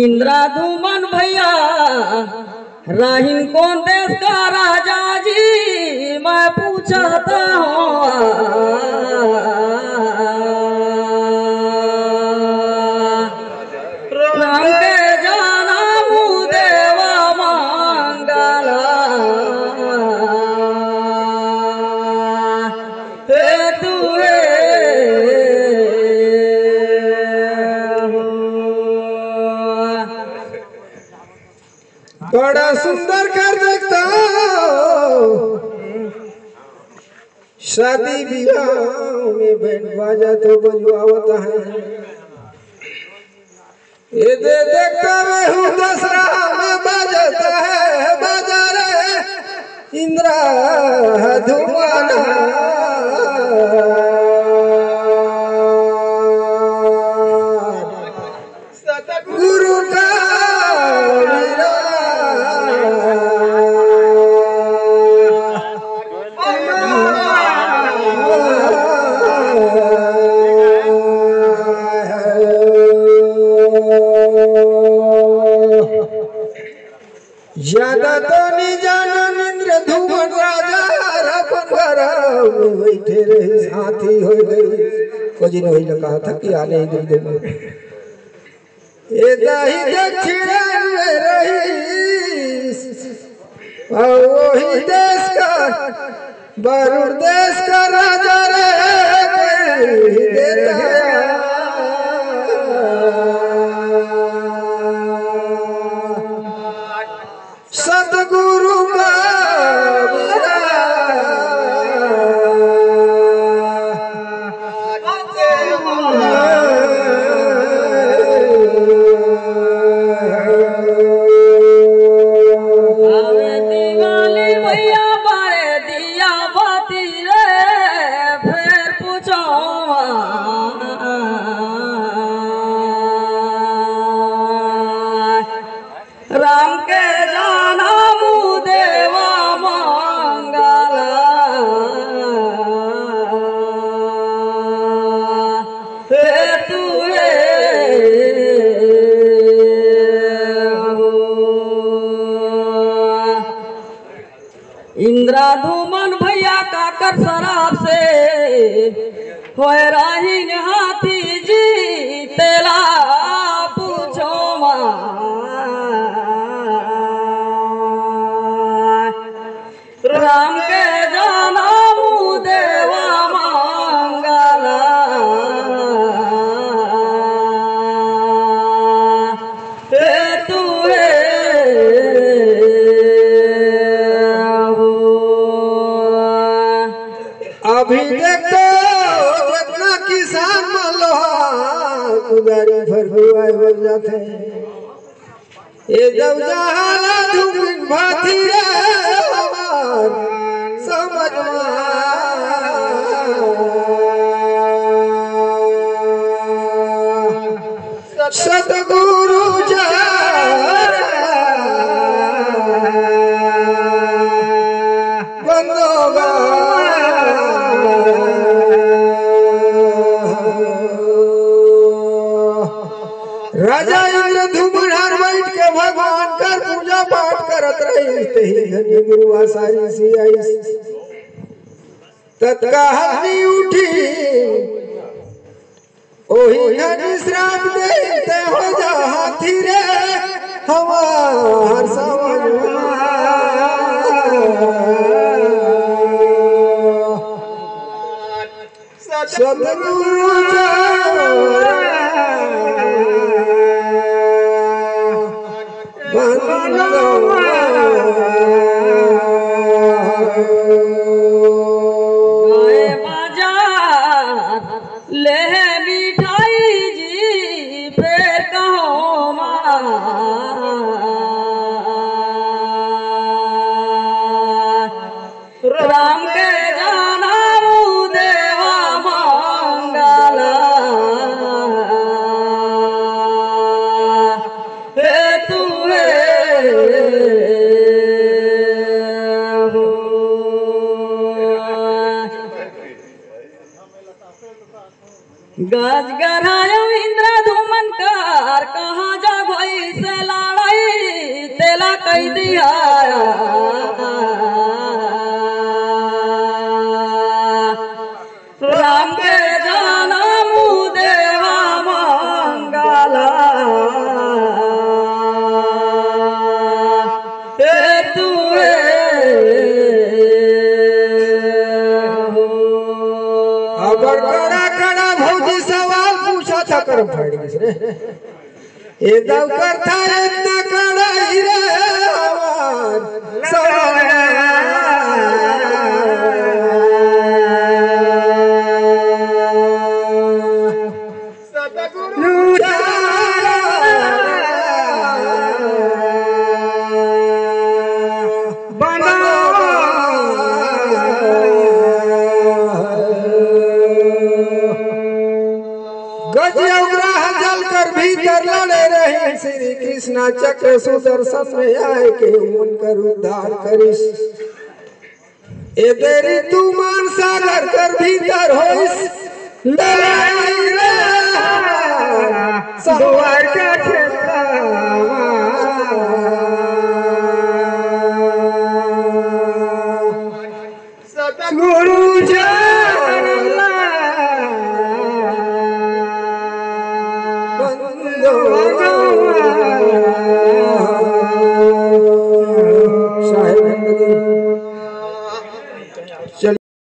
इंद्राधुमन भैया राहिन कौन देश का राजा जी मैं पूछता हूँ। राम के जाना मुँह देवा मंगला हे तुए बड़ा सुंदर कर देखता शादी विवाह में बैंड बाजा तो बजवाता है। ये दे देखता मैं हूँ दसरा में बजता है बाजा रे इंद्रा धुमाना गुरु का ज्यादा तो नहीं जाना इंद्र धुमन राजा अपन घर में बैठे रहे साथी हो गई कोजी ने वही कहा था कि आने इंद्र में ये दाही दक्षिण में रही और वही देश का वरुण देश का राजा रे देता सतगुरु का दिवाली भैया बारे दिया बाती रे फिर पूछो राम के जाना मुँह देवा मंगला हे तुए इंद्राधुमन भैया का कर शराब से हो रही हाथी जी तेला पूछो राम के जाना मुँह देवा मंगला हे तुए अभी देखो जितना किसान मलोहा कुदारी भर हुआ बन जाते ये जब जहाना धुमिन भाती समझ सतगुरु बंदोगा राजा इंद्र धुमधार बैठ के भगवान कर पूजा पाठ करत रही घनी गुरुआ सारी सी आई तत्काल उठी ओही घनी श्राप देते हो जा हाथी रे हमार समझ सतगुरु ले मिठाई जी फिर कहो राम के जाना मुँह देवा मंगला हे तुए हो गज गरायो इंद्र धूमनकार कहाँ जा भई से लड़ाई तेला कह दिया राम के जाना मुँह देवा मंगला अगर कड़ा कड़ा भौजी सवाल पूछा था करम फाड़ गई रे ए दव करता इतना कड़ा ही रे हमार सवाल सतगुरु भीतर लड़े रहे श्री कृष्णा चक्र सुदर्शन में आए के उनकर उद्धार करिस ए बेरी तू मान सागर कर भीतर होइस लड़ाई रे सवार का गुरु साहेब